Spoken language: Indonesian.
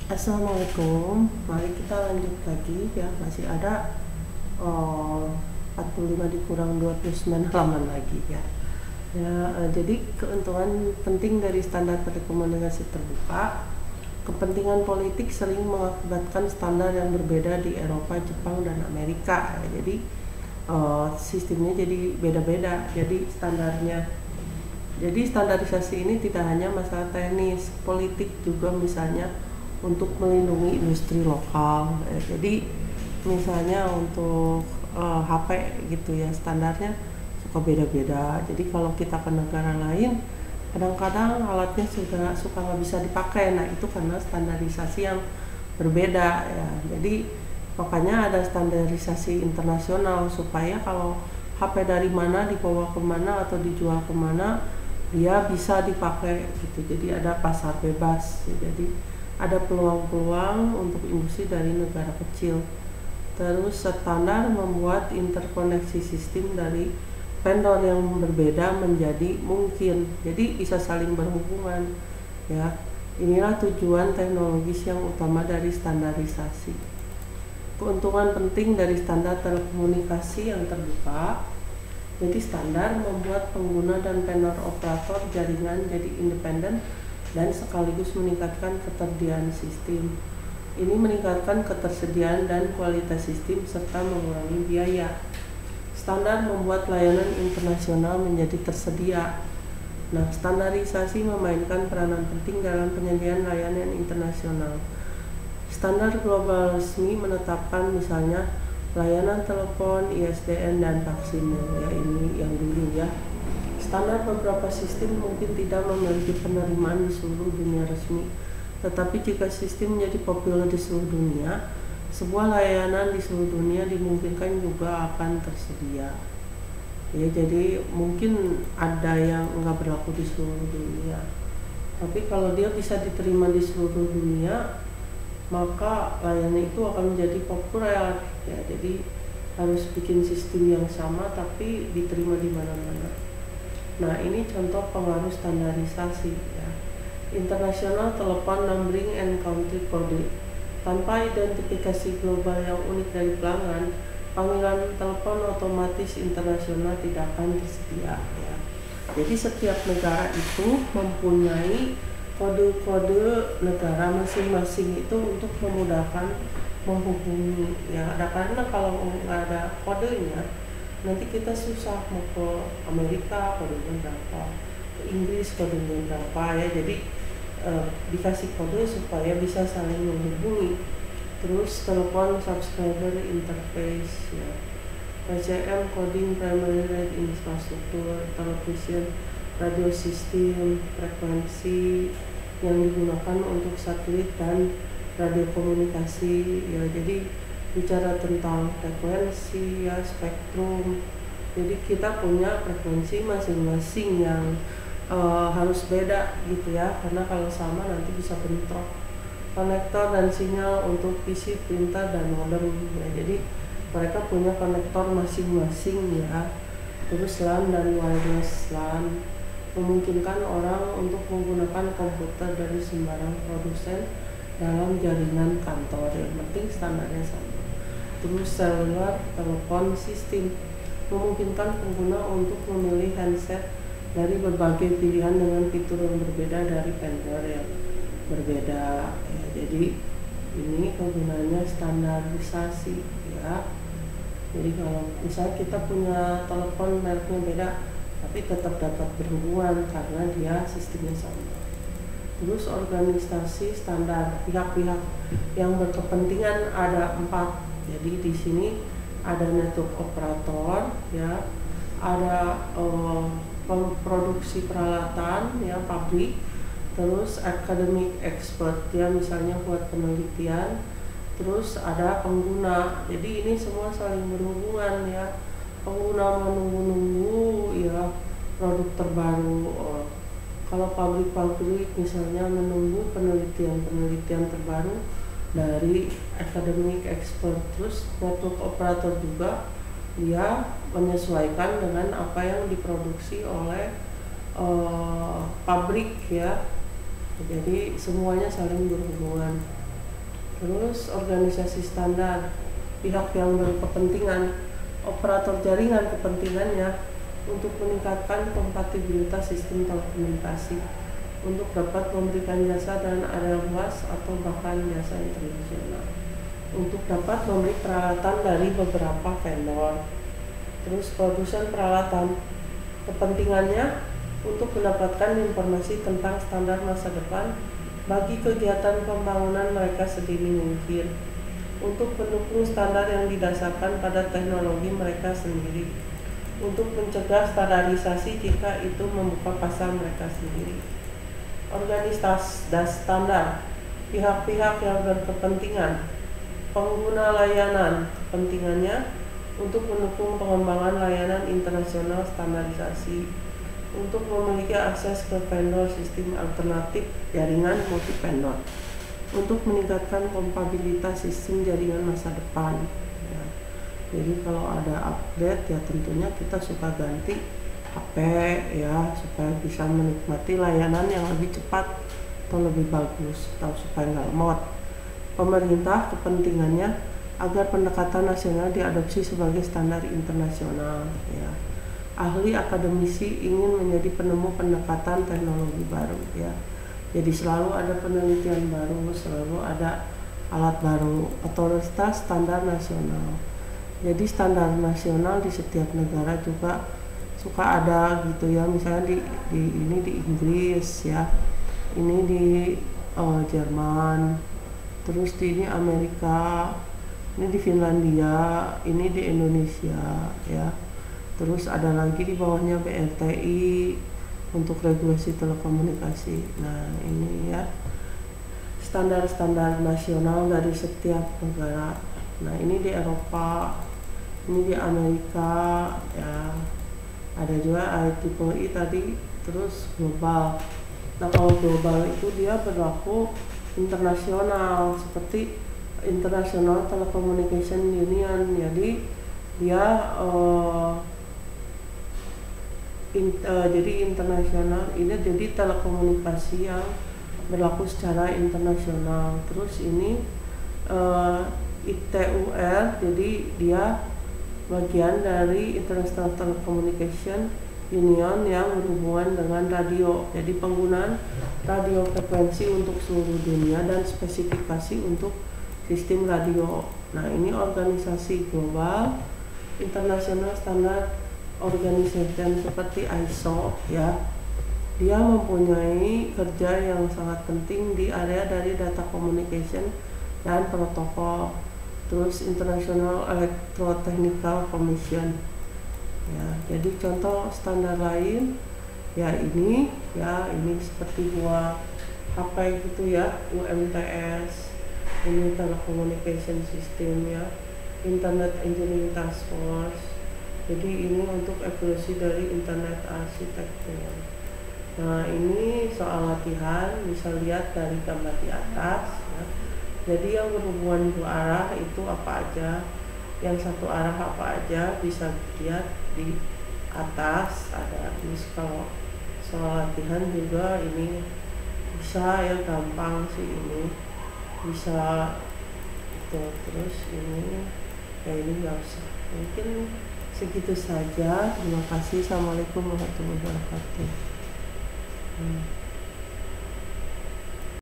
Assalamualaikum, mari kita lanjut lagi ya, masih ada 45 dikurang 29 halaman lagi ya. Jadi keuntungan penting dari standar telekomunikasi terbuka, kepentingan politik sering mengakibatkan standar yang berbeda di Eropa, Jepang, dan Amerika ya. Jadi sistemnya jadi beda-beda, jadi standarnya. Jadi standarisasi ini tidak hanya masalah teknis, politik juga, misalnya untuk melindungi industri lokal. Jadi misalnya untuk HP gitu ya, standarnya suka beda-beda. Jadi kalau kita ke negara lain, kadang-kadang alatnya suka nggak bisa dipakai. Nah itu karena standarisasi yang berbeda ya. Jadi makanya ada standarisasi internasional supaya kalau HP dari mana dibawa kemana atau dijual kemana, dia bisa dipakai gitu. Jadi ada pasar bebas. Jadi ada peluang-peluang untuk industri dari negara kecil. Terus standar membuat interkoneksi sistem dari vendor yang berbeda menjadi mungkin. Jadi bisa saling berhubungan ya. Inilah tujuan teknologis yang utama dari standarisasi. Keuntungan penting dari standar telekomunikasi yang terbuka. Jadi standar membuat pengguna dan vendor operator jaringan jadi independen dan sekaligus meningkatkan ketersediaan sistem. Ini meningkatkan ketersediaan dan kualitas sistem serta mengurangi biaya. Standar membuat layanan internasional menjadi tersedia. Nah, standarisasi memainkan peranan penting dalam penyediaan layanan internasional. Standar global resmi menetapkan misalnya layanan telepon, ISDN, dan vaksin ya, ini yang dulu ya. Standar beberapa sistem mungkin tidak memiliki penerimaan di seluruh dunia resmi, tetapi jika sistem menjadi populer di seluruh dunia, sebuah layanan di seluruh dunia dimungkinkan juga akan tersedia. Ya, jadi mungkin ada yang nggak berlaku di seluruh dunia, tapi kalau dia bisa diterima di seluruh dunia, maka layanan itu akan menjadi populer ya. Jadi harus bikin sistem yang sama tapi diterima di mana-mana. Nah, ini contoh pengaruh standarisasi ya. International Telephone Numbering and Country Code. Tanpa identifikasi global yang unik dari pelanggan, panggilan telepon otomatis internasional tidak akan tersedia ya. Jadi setiap negara itu mempunyai kode-kode negara masing-masing itu untuk memudahkan menghubungi ya. Karena kalau nggak ada kodenya, nanti kita susah mau ke Amerika kodenya berapa, ke Inggris kodenya berapa ya. Jadi dikasih kode supaya bisa saling menghubungi. Terus telepon subscriber interface ya, PCM coding primary rate infrastruktur, television radio sistem, frekuensi yang digunakan untuk satelit dan radio komunikasi ya. Jadi bicara tentang frekuensi ya, spektrum. Jadi kita punya frekuensi masing-masing yang harus beda gitu ya, karena kalau sama nanti bisa bentrok. Konektor dan sinyal untuk PC, printer, dan modem ya. Jadi mereka punya konektor masing-masing ya. Terus LAN dan wireless LAN memungkinkan orang untuk menggunakan komputer dari sembarang produsen dalam jaringan kantor. Yang penting standarnya sama. Terus seluler telepon sistem memungkinkan pengguna untuk memilih handset dari berbagai pilihan dengan fitur yang berbeda dari vendor yang berbeda ya. Jadi ini kegunaannya standarisasi ya. Jadi kalau misalnya kita punya telepon mereknya beda, tapi tetap dapat berhubungan karena dia sistemnya sama. Terus organisasi standar, pihak-pihak yang berkepentingan ada 4. Jadi di sini ada network operator ya, ada produksi peralatan ya, pabrik, terus academic expert ya, misalnya buat penelitian, terus ada pengguna. Jadi ini semua saling berhubungan ya. Pengguna menunggu-nunggu ya produk terbaru. Kalau pabrik-pabrik misalnya menunggu penelitian terbaru dari academic expert. Terus network operator juga dia menyesuaikan dengan apa yang diproduksi oleh pabrik ya. Jadi semuanya saling berhubungan. Terus organisasi standar, pihak yang berkepentingan, operator jaringan kepentingannya untuk meningkatkan kompatibilitas sistem telekomunikasi untuk dapat memberikan jasa dan area luas atau bahkan jasa internasional, untuk dapat membeli peralatan dari beberapa vendor. Terus produsen peralatan, kepentingannya untuk mendapatkan informasi tentang standar masa depan bagi kegiatan pembangunan mereka sedini mungkin, untuk mendukung standar yang didasarkan pada teknologi mereka sendiri, untuk mencegah standarisasi jika itu membuka pasar mereka sendiri. Organisasi standar, pihak-pihak yang berkepentingan, pengguna layanan, kepentingannya untuk mendukung pengembangan layanan internasional standarisasi, untuk memiliki akses ke vendor sistem alternatif jaringan multi-vendor, untuk meningkatkan kompatibilitas sistem jaringan masa depan. Ya. Jadi kalau ada upgrade ya tentunya kita suka ganti HP ya supaya bisa menikmati layanan yang lebih cepat atau lebih bagus atau supaya nggak lemot. Pemerintah kepentingannya agar pendekatan nasional diadopsi sebagai standar internasional. Ya. Ahli akademisi ingin menjadi penemu pendekatan teknologi baru ya. Jadi selalu ada penelitian baru, selalu ada alat baru. Otoritas standar nasional. Jadi standar nasional di setiap negara juga suka ada gitu ya. Misalnya ini di Inggris ya, ini di Jerman, terus di ini Amerika, ini di Finlandia, ini di Indonesia ya. Terus ada lagi di bawahnya BRTI untuk regulasi telekomunikasi. Nah ini ya standar-standar nasional dari setiap negara. Nah ini di Eropa, ini di Amerika ya. Ada juga IEEE tadi, terus global. Nah kalau global itu dia berlaku internasional seperti International Telecommunication Union. Jadi dia jadi internasional, ini jadi telekomunikasi yang berlaku secara internasional. Terus ini ITUR, jadi dia bagian dari International Telecommunication Union yang berhubungan dengan radio. Jadi penggunaan radio frekuensi untuk seluruh dunia dan spesifikasi untuk sistem radio. Nah ini organisasi global, internasional standar organization seperti ISO ya. Dia mempunyai kerja yang sangat penting di area dari data communication dan protokol. Terus International Electrotechnical Commission ya. Jadi contoh standar lain ya ini seperti buat HP gitu ya, UMTS, ini telecommunication system ya, Internet Engineering Task Force. Jadi ini untuk evolusi dari internet arsitektur. Nah ini soal latihan, bisa lihat dari gambar di atas ya. Jadi yang berhubungan dua arah itu apa aja, yang satu arah apa aja bisa dilihat di atas ada. Ini kalau soal latihan juga ini bisa ya, gampang sih ini bisa itu. Terus ini ya ini nggak usah, mungkin segitu saja. Terima kasih. Assalamualaikum warahmatullahi wabarakatuh.